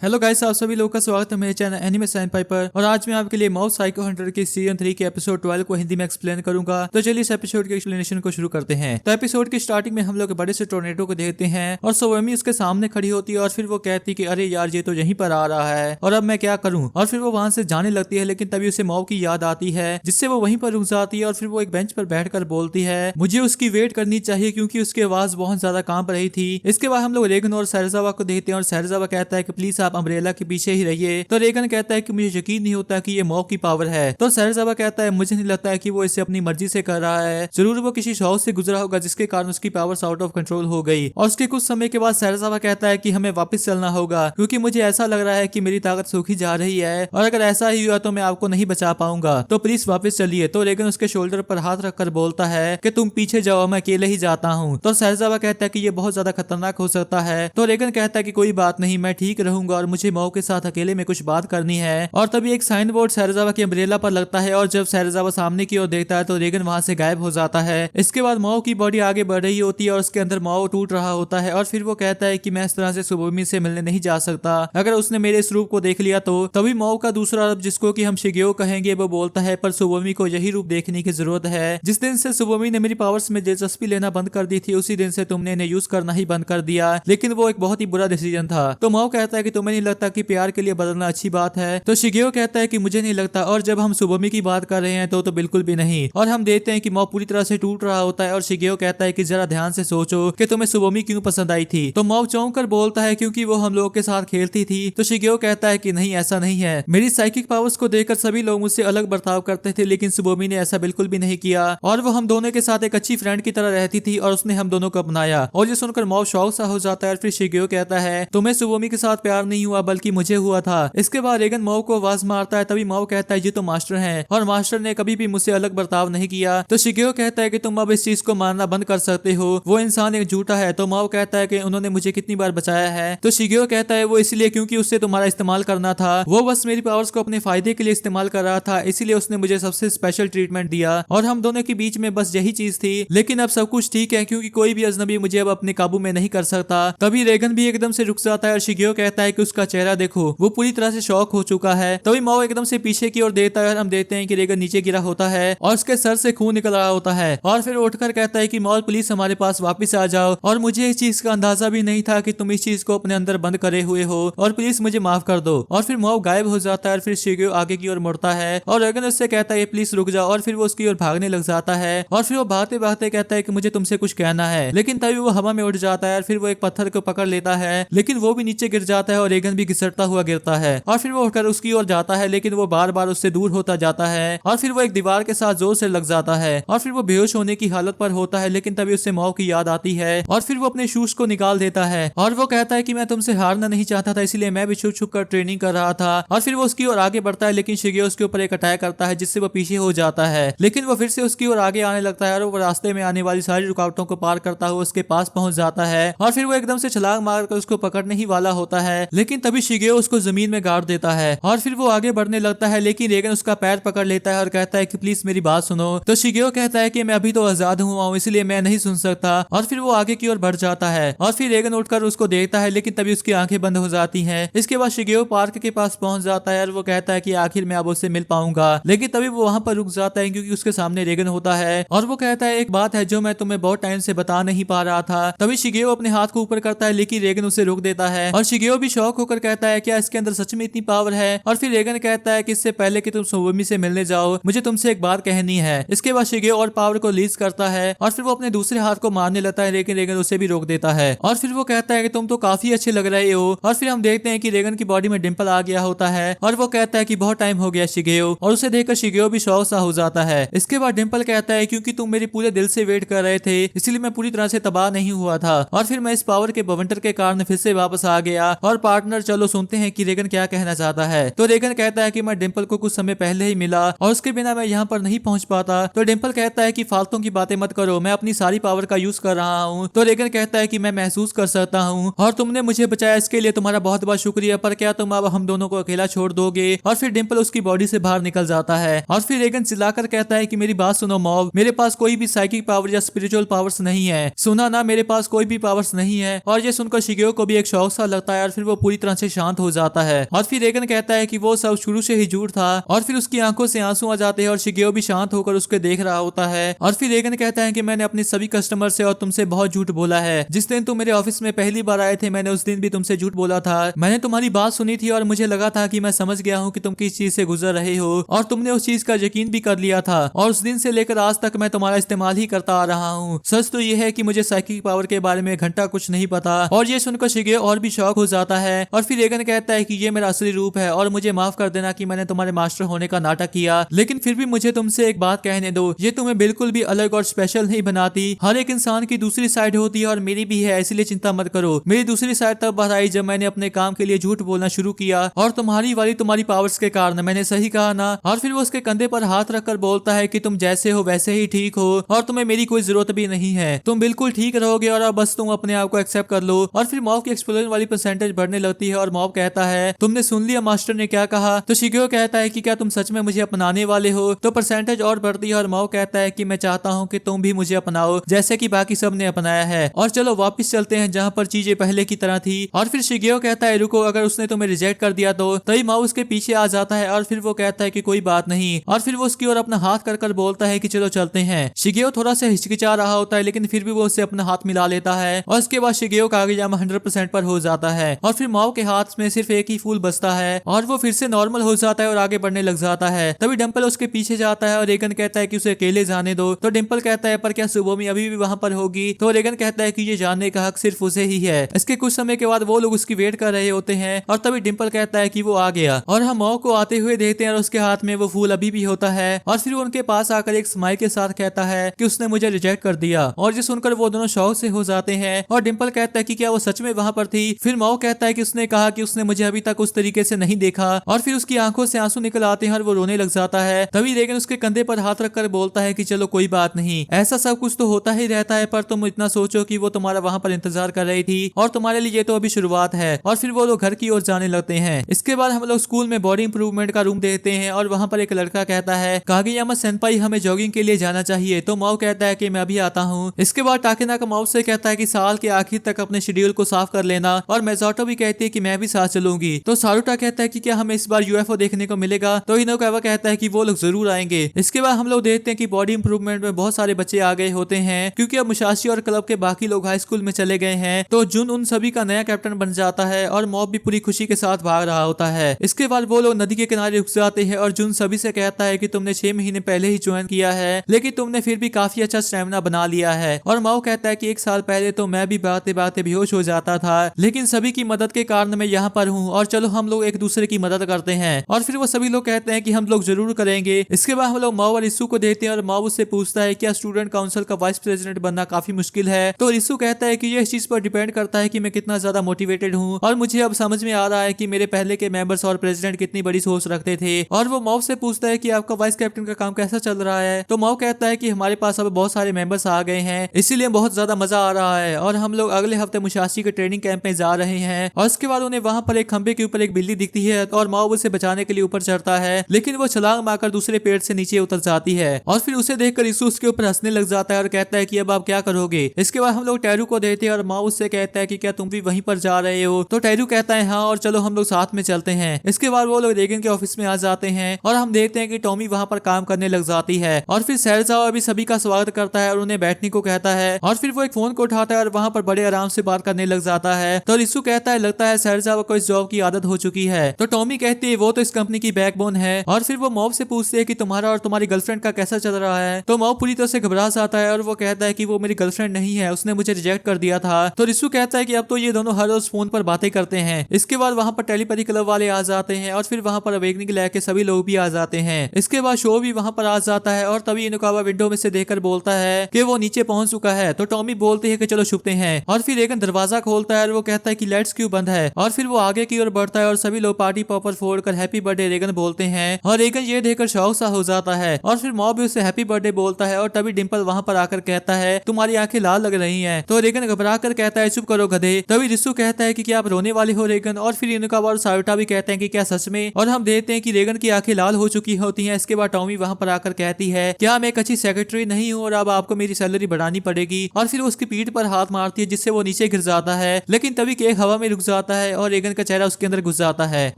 Hello guys, आप सभी लोगों का स्वागत है मेरे चैनल एनिमे सैनपाई पर। और आज मैं आपके लिए माउस साइको हंटर के सीजन 3 के एपिसोड 12 को हिंदी में एक्सप्लेन करूंगा। तो चलिए इस एपिसोड के एक्सप्लेनेशन को शुरू करते हैं। तो एपिसोड की स्टार्टिंग में हम लोग बड़े से टोर्नेडो को देखते हैं और सोवमी उसके सामने खड़ी होती है और फिर वो कहती है कि अरे यार, ये तो यहीं पर आ रहा है और अब मैं क्या करूं। और फिर वो वहां से जाने लगती है, लेकिन तभी उसे मॉव की याद आती है, जिससे वो वहीं पर रुक जाती है और फिर वो एक बेंच पर बैठकर बोलती है मुझे उसकी वेट करनी चाहिए क्योंकि उसकी आवाज बहुत ज्यादा कांप रही थी। इसके बाद हम लोग रेगन और सैरजावा को देखते हैं और सैरजावा कहता है कि प्लीज आप अम्ब्रेला के पीछे ही रहिए। तो रेगन कहता है कि मुझे यकीन नहीं होता कि ये मॉव की पावर है। तो सैरजावा कहता है मुझे नहीं लगता है कि वो इसे अपनी मर्जी से कर रहा है, जरूर वो किसी शौक से गुजरा होगा जिसके कारण उसकी पावर्स आउट ऑफ कंट्रोल हो गई। और उसके कुछ समय के बाद सैरजावा कहता है कि हमें वापस चलना होगा क्योंकि मुझे ऐसा लग रहा है कि मेरी ताकत सूखी जा रही है और अगर ऐसा ही हुआ तो मैं आपको नहीं बचा पाऊंगा, तो प्लीज वापस चलिए। तो रेगन उसके शोल्डर पर हाथ रखकर बोलता है कि तुम पीछे जाओ, मैं अकेले ही जाता हूँ। तो सैरजावा कहता है कि ये बहुत ज्यादा खतरनाक हो सकता है। तो रेगन कहता है कि कोई बात नहीं, मैं ठीक रहूंगा और मुझे मॉव के साथ अकेले में कुछ बात करनी है। और तभी एक साइन बोर्ड सैरजावा की अम्ब्रेला पर लगता है और जब सैरजावा सामने की ओर देखता है तो रेगन वहां से गायब हो जाता है। इसके बाद मॉव की बॉडी आगे बढ़ रही होती है और उसके अंदर मॉव टूट रहा होता है और फिर वो कहता है कि मैं इस तरह से सुबोमी से मिलने नहीं जा सकता, अगर उसने मेरे इस रूप को देख लिया तो। तभी मॉव का दूसरा रूप, जिसको कि हम शिगेओ कहेंगे, वो बोलता है पर सुबोमी को यही रूप देखने की जरूरत है। जिस दिन से सुबोमी ने मेरी पावर्स में दिलचस्पी लेना बंद कर दी थी उसी दिन से तुमने इन्हें यूज करना ही बंद कर दिया, लेकिन वो एक बहुत ही बुरा डिसीजन था। तो मॉव कहता है कि तुम्हें नहीं लगता कि प्यार के लिए बदलना अच्छी बात है। तो शिगेओ कहता है कि मुझे नहीं लगता, और जब हम सुबोमी की बात कर रहे हैं तो बिल्कुल भी नहीं। और हम देखते हैं कि मॉव पूरी तरह से टूट रहा होता है और शिगेओ कहता है कि जरा ध्यान से सोचो कि तुम्हें सुबोमी क्यों पसंद आई थी। तो मॉव चौंक कर बोलता है क्योंकि वो हम लोगों के साथ खेलती थी। तो शिगेओ कहता है कि नहीं, ऐसा नहीं है, मेरी साइकिक पावर्स को देखकर सभी लोग मुझसे अलग बर्ताव करते थे लेकिन सुबोमी ने ऐसा बिल्कुल भी नहीं किया और वो हम दोनों के साथ एक अच्छी फ्रेंड की तरह रहती थी और उसने हम दोनों को अपनाया। और ये सुनकर मॉव शौक सा हो जाता है और फिर शिगेओ कहता है तुम्हें सुबोमी के साथ प्यार नहीं हुआ बल्कि मुझे हुआ था। इसके बाद रेगन मॉव को आवाज मारता है, तभी मॉव कहता है ये तो मास्टर हैं और मास्टर ने कभी भी मुझसे अलग बर्ताव नहीं किया। तो शिगेओ कहता है कि तुम अब इस चीज को मानना बंद कर सकते हो, वो इंसान एक झूठा है। तो मॉव कहता है कि उन्होंने मुझे कितनी बार बचाया है। तो शिगेओ कहता है वो इसलिए क्योंकि उससे तुम्हारा इस्तेमाल करना था, वो बस मेरी पावर्स को अपने फायदे के लिए इस्तेमाल कर रहा था, इसीलिए उसने मुझे सबसे स्पेशल ट्रीटमेंट दिया और हम दोनों के बीच में बस यही चीज थी। लेकिन अब सब कुछ ठीक है क्योंकि कोई भी अजनबी मुझे अब अपने काबू में नहीं कर सकता। तभी रेगन भी एकदम से रुक जाता है और शिगेओ कहता है कि उसका चेहरा देखो, वो पूरी तरह से शॉक हो चुका है। तभी मॉव एकदम से पीछे की ओर देता है और हम देखते हैं कि रेगन नीचे गिरा होता है और उसके सर से खून निकल रहा होता है और फिर उठकर कहता है कि मॉल प्लीज हमारे पास वापस आ जाओ और मुझे इस चीज का अंदाजा भी नहीं था कि तुम इस चीज को अपने अंदर बंद करे हुए हो और प्लीज मुझे माफ कर दो। और फिर मॉव गायब हो जाता है और फिर शिगेओ आगे की ओर मुड़ता है और रेगन उससे कहता है प्लीज रुक जाओ और फिर वो उसकी ओर भागने लग जाता है और फिर वो भागते भागते कहता है कि मुझे तुमसे कुछ कहना है, लेकिन तभी वो हवा में उड़ जाता है और फिर वो एक पत्थर को पकड़ लेता है लेकिन वो भी नीचे गिर जाता है और रेगन भी घिसटता हुआ गिरता है और फिर वो उठकर उसकी ओर जाता है लेकिन वो बार बार उससे दूर होता जाता है और फिर वो एक दीवार के साथ जोर से लग जाता है और फिर वो बेहोश होने की हालत पर होता है। लेकिन तभी उससे मॉव की याद आती है और फिर वो अपने शूज को निकाल देता है और वो कहता है कि मैं तुमसे हारना नहीं चाहता था, इसलिए मैं भी छुप छुप कर ट्रेनिंग कर रहा था। और फिर वो उसकी ओर आगे बढ़ता है लेकिन शिगेओ उसके ऊपर एक अटैक करता है जिससे वो पीछे हो जाता है, लेकिन वो फिर से उसकी ओर आगे आने लगता है और वो रास्ते में आने वाली सारी रुकावटों को पार करता हुआ उसके पास पहुंच जाता है और फिर वो एकदम से छलांग मारकर उसको पकड़ने ही वाला होता है, लेकिन तभी शिगेओ उसको जमीन में गाड़ देता है और फिर वो आगे बढ़ने लगता है लेकिन रेगन उसका पैर पकड़ लेता है और कहता है कि प्लीज मेरी बात सुनो। तो शिगेओ कहता है कि मैं अभी तो आजाद हुआ हूँ इसलिए मैं नहीं सुन सकता और फिर वो आगे की ओर बढ़ जाता है और फिर रेगन उठकर उसको देखता है लेकिन तभी उसकी आंखें बंद हो जाती हैं। इसके बाद शिगेओ पार्क के पास पहुंच जाता है और वो कहता है कि आखिर मैं अब उससे मिल पाऊंगा, लेकिन तभी वो वहां पर रुक जाता है क्योंकि उसके सामने रेगन होता है और वो कहता है एक बात है जो मैं तुम्हें बहुत टाइम से बता नहीं पा रहा था। तभी शिगेओ अपने हाथ को ऊपर करता है लेकिन रेगन उसे रोक देता है और शिगेओ भी शौक होकर कहता है क्या इसके अंदर सच में इतनी पावर है। और फिर रेगन कहता है कि इससे पहले कि तुम सुबोमी से मिलने जाओ मुझे तुमसे एक बात कहनी है। इसके बाद शिगेओ और पावर को लीज करता है और फिर वो अपने दूसरे हाथ को मारने लगता है लेकिन रेगन उसे भी रोक देता है और फिर वो कहता है कि तुम तो काफी अच्छे लग रहे हो। और फिर हम देखते हैं कि रेगन की बॉडी में डिंपल आ गया होता है और वो कहता है कि बहुत टाइम हो गया शिगेओ, और उसे देखकर शिगेओ भी शौक सा हो जाता है। इसके बाद डिंपल कहता है क्योंकि तुम मेरे पूरे दिल से वेट कर रहे थे इसलिए मैं पूरी तरह से तबाह नहीं हुआ था और फिर मैं इस पावर के बवंटर के कारण फिर से वापस आ गया। और पार्टनर चलो सुनते हैं कि रेगन क्या कहना चाहता है। तो रेगन कहता है कि मैं डिंपल को कुछ समय पहले ही मिला और उसके बिना मैं यहाँ पर नहीं पहुंच पाता। तो डिंपल कहता है कि फालतू की बातें मत करो, मैं अपनी सारी पावर का यूज कर रहा हूँ। तो रेगन कहता है कि मैं महसूस कर सकता हूँ और तुमने मुझे बचाया इसके लिए तुम्हारा बहुत बहुत शुक्रिया, पर क्या तुम अब हम दोनों को अकेला छोड़ दोगे। और फिर डिंपल उसकी बॉडी से बाहर निकल जाता है और फिर रेगन चिल्लाकर कहता है कि मेरी बात सुनो मॉव, मेरे पास कोई भी साइकिक पावर या स्पिरिचुअल पावर्स नहीं है, सुना ना, मेरे पास कोई भी पावर्स नहीं है। और ये सुनकर शिगेओ को भी एक शौक सा लगता है और फिर वो पूरी तरह से शांत हो जाता है। और फिर रेगन कहता है कि वो सब शुरू से ही झूठ था और फिर उसकी आंखों से आंसू आ जाते हैं और शिगेओ भी शांत होकर उसके देख रहा होता है। और फिर रेगन कहता है कि मैंने अपने सभी कस्टमर से और तुमसे बहुत झूठ बोला है। जिस दिन तुम मेरे ऑफिस में पहली बार आए थे मैंने उस दिन भी तुमसे झूठ बोला था। मैंने तुम्हारी बात सुनी थी और मुझे लगा था कि मैं समझ गया हूँ कि तुम किस चीज से गुजर रहे हो और तुमने उस चीज का यकीन भी कर लिया था और उस दिन से लेकर आज तक मैं तुम्हारा इस्तेमाल ही करता आ रहा हूँ। सच तो यह है कि मुझे साइकिक पावर के बारे में घंटा कुछ नहीं पता। और ये सुनकर शिगेओ और भी शौक हो जाता है। और फिर रेगन कहता है कि ये मेरा असली रूप है और मुझे माफ कर देना कि मैंने तुम्हारे मास्टर होने का नाटक किया, लेकिन फिर भी मुझे तुमसे एक बात कहने दो, ये तुम्हें बिल्कुल भी अलग और स्पेशल नहीं बनाती। हर एक इंसान की दूसरी साइड होती है और मेरी भी है, इसलिए चिंता मत करो। मेरी दूसरी साइड तब बाहर आई जब मैंने अपने काम के लिए झूठ बोलना शुरू किया और तुम्हारी वाली तुम्हारी पावर्स के कारण। मैंने सही कहा ना? और फिर वो उसके कंधे पर हाथ रखकर बोलता है कि तुम जैसे हो वैसे ही ठीक हो और तुम्हें मेरी कोई जरूरत भी नहीं है, तुम बिल्कुल ठीक रहोगे और अब बस तुम अपने आप को एक्सेप्ट कर लो। और फिर मॉब की एक्सप्लोजन वाली परसेंटेज बढ़ने लगती है और मॉब कहता है तुमने सुन लिया मास्टर ने क्या कहा? तो शिगेओ कहता है कि क्या तुम सच में मुझे अपनाने वाले हो? तो परसेंटेज और बढ़ती है और मॉब कहता है कि मैं चाहता हूँ कि तुम भी मुझे अपनाओ जैसे कि बाकी सब ने अपनाया है। और चलो वापस चलते हैं जहाँ पर चीजें पहले की तरह थी। और फिर शिगेओ कहता है रुको, अगर उसने तुम्हें रिजेक्ट कर दिया तो तभी मॉब उसके पीछे आ जाता है और फिर वो कहता है कि कोई बात नहीं। और फिर वो उसकी ओर अपना हाथ कर बोलता है कि चलो चलते हैं। शिगेओ थोड़ा सा हिचकिचा रहा होता है लेकिन फिर भी वो उससे अपना हाथ मिला लेता है और उसके बाद शिगेओ का कागेयामा 100% पर हो जाता है। और फिर मॉब के हाथ में सिर्फ एक ही फूल बचता है और वो फिर से नॉर्मल हो जाता है और आगे बढ़ने लग जाता है। तभी डिम्पल उसके पीछे जाता है और रेगन कहता है कि उसे अकेले जाने दो। तो डिम्पल कहता है पर क्या सुबोमी अभी भी वहां पर होगी? तो रेगन कहता है कि ये जानने का हक सिर्फ उसे ही है। इसके कुछ समय के बाद वो लोग उसकी वेट कर रहे होते हैं और तभी डिम्पल कहता है कि वो आ गया और हम मॉब को आते हुए देखते हैं और उसके हाथ में वो फूल अभी भी होता है। और फिर वो उनके पास आकर एक स्माइल के साथ कहता है कि उसने मुझे रिजेक्ट कर दिया। और ये सुनकर वो दोनों शौक से हो जाते हैं और डिम्पल कहता है कि क्या वो सच में वहां पर थी? फिर मॉब कहता है कि उसने कहा कि उसने मुझे अभी तक उस तरीके से नहीं देखा और फिर उसकी आंखों से आंसू निकल आते हैं और वो रोने लग जाता है। तभी रेगन उसके कंधे पर हाथ रखकर बोलता है कि चलो कोई बात नहीं, ऐसा सब कुछ तो होता ही रहता है, पर तुम इतना सोचो कि वो तुम्हारा वहां पर इंतजार कर रही थी और तुम्हारे लिए तो अभी शुरुआत है। और फिर वो लोग घर की ओर जाने लगते हैं। इसके बाद हम लोग स्कूल में बॉडी इंप्रूवमेंट का रूम देखते हैं और वहां पर एक लड़का कहता है कागेयामा सेनपाई हमें जॉगिंग के लिए जाना चाहिए। तो मॉब कहता है कि मैं अभी आता हूँ। इसके बाद टाकेनाका मॉब से कहता है कि साल के आखिर तक अपने शेड्यूल को साफ कर लेना और मेजोटो भी कहती है कि मैं भी साथ चलूंगी। तो सारुटा कहता है कि क्या हमें इस बार यूएफओ देखने को मिलेगा? तो हिनोकावा कहता है कि वो लोग जरूर आएंगे। इसके बाद हम लोग देखते हैं कि बॉडी इंप्रूवमेंट में बहुत सारे बच्चे आ गए होते हैं क्योंकि अब मुशाशी और क्लब के बाकी लोग हाई स्कूल में चले गए हैं। तो जुन उन सभी का नया कैप्टन बन जाता है और मॉब भी पूरी खुशी के साथ भाग रहा होता है। इसके बाद वो लोग नदी के किनारे रुक जाते हैं और जुन सभी से कहता है कि तुमने 6 महीने पहले ही ज्वाइन किया है लेकिन तुमने फिर भी काफी अच्छा स्टेमिना बना लिया है। और मॉब कहता है कि 1 साल पहले तो मैं भी बातें बातें बेहोश हो जाता था लेकिन सभी की मदद के कारण मैं यहाँ पर हूँ और चलो हम लोग एक दूसरे की मदद करते हैं। और फिर वो सभी लोग कहते हैं कि हम लोग जरूर करेंगे। इसके बाद हम लोग मॉब और रिसु को देखते हैं और मॉब उससे पूछता है क्या स्टूडेंट काउंसिल का वाइस प्रेसिडेंट बनना काफी मुश्किल है? तो रिसु कहता है कि ये इस चीज पर डिपेंड करता है कि मैं कितना ज्यादा मोटिवेटेड हूँ और मुझे अब समझ में आ रहा है कि मेरे पहले के मेंबर्स और प्रेसिडेंट कितनी बड़ी सोच रखते थे। और वो मॉब से पूछता है कि आपका वाइस कैप्टन का काम कैसा चल रहा है? तो मॉब कहता है कि हमारे पास अब बहुत सारे मेंबर्स आ गए हैं इसीलिए बहुत ज्यादा मजा आ रहा है और हम लोग अगले हफ्ते मुशाशी के ट्रेनिंग कैंप में जा रहे हैं। और उसके बाद उन्हें वहां पर एक खंबे के ऊपर एक बिल्ली दिखती है और मॉब उसे बचाने के लिए ऊपर चढ़ता है लेकिन वो छलांग मारकर दूसरे पेड़ से नीचे उतर जाती है। और फिर उसे देखकर रिसु उसके ऊपर हंसने लग जाता है और कहता है कि अब आप क्या करोगे? इसके बाद हम लोग टैरू को देखते हैं और मॉब उससे कहता है कि क्या तुम भी वहीं पर जा रहे हो? तो टैरू कहता है हाँ और चलो हम लोग साथ में चलते हैं। इसके बाद वो लोग रेगन के ऑफिस में आ जाते हैं और हम देखते हैं कि टॉमी वहां पर काम करने लग जाती है और फिर सहरजावा भी सभी का स्वागत करता है और उन्हें बैठने को कहता है। और फिर वो एक फोन को उठाता है और वहां पर बड़े आराम से बात करने लग जाता है। तो रिसु कहता है लगता है सहरजावा को इस जॉब की आदत हो चुकी है। तो टॉमी कहती है वो तो इस कंपनी की बैकबोन है। और फिर वो मॉब से पूछते है कि तुम्हारा और तुम्हारी गर्लफ्रेंड का कैसा चल रहा है? तो मॉब पूरी तरह से घबरा जाता है और वो कहता है कि वो मेरी गर्लफ्रेंड नहीं है, उसने मुझे रिजेक्ट कर दिया था। तो रिसु कहता है कि अब तो ये दोनों हर रोज फोन पर बातें करते हैं। इसके बाद वहां पर टेलीपैथी क्लब वाले आ जाते हैं और फिर वहां पर अवेकनिंग लैब के सभी लोग भी आ जाते हैं। इसके बाद शो भी वहां पर आ जाता है और तभी इनुकावा विंडो में से देखकर बोलता है कि वो नीचे पहुंच चुका है। तो टॉमी बोलते है कि चलो छुपते हैं। और फिर रेगन दरवाजा खोलता है और वो कहता है कि लाइट्स क्यों बंद है? और फिर वो आगे की ओर बढ़ता है और सभी लोग पार्टी पॉपर फोड़कर हैप्पी बर्थडे रेगन बोलते हैं और रेगन ये देखकर शौक सा हो जाता है। और फिर मॉब भी उसे हैप्पी बर्थडे बोलता है और तभी डिम्पल वहां पर आकर कहता है तुम्हारी आंखें लाल लग रही हैं। तो रेगन घबरा कर कहता है चुप करो गधे। तभी रिसु कहता है कि क्या आप रोने वाले हो रेगन? और फिर इनुकावा और सारुटा भी कहते हैं कि क्या सच में? और हम देखते हैं कि रेगन की आंखें लाल हो चुकी होती हैं। इसके बाद टॉमी वहां पर आकर कहती है क्या मैं एक अच्छी सेक्रेटरी नहीं हूँ और अब आपको मेरी सैलरी बढ़ानी पड़ेगी। और फिर उसकी पीठ पर हाथ मारती है जिससे वो नीचे गिर जाता है लेकिन तभी केक हवा में रुक जाता है और रेगन का चेहरा उसके अंदर घुस जाता है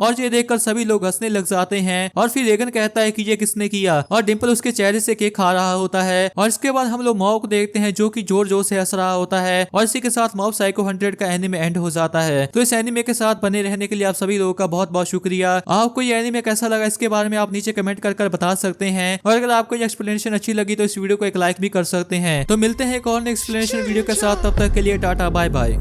और ये देखकर सभी लोग हंसने लग जाते हैं। और फिर रेगन कहता है कि ये किसने किया और डिम्पल उसके चेहरे से केक खा रहा होता है। और इसके बाद हम लोग मॉव को देखते हैं जो कि जोर जोर से हंस रहा होता है और इसी के साथ मॉव साइको 100 का एनिमे एंड हो जाता है। तो इस एनिमे के साथ बने रहने के लिए आप सभी लोगों का बहुत बहुत शुक्रिया। आपको ये एनिमे कैसा लगा इसके बारे में आप नीचे कमेंट कर बता सकते हैं और अगर आपको ये एक्सप्लेनेशन अच्छी लगी तो इस वीडियो को एक लाइक भी कर सकते हैं। तो मिलते हैं एक और एक्सप्लेनेशन वीडियो के साथ, तब तक के लिए टाटा बाय बाय।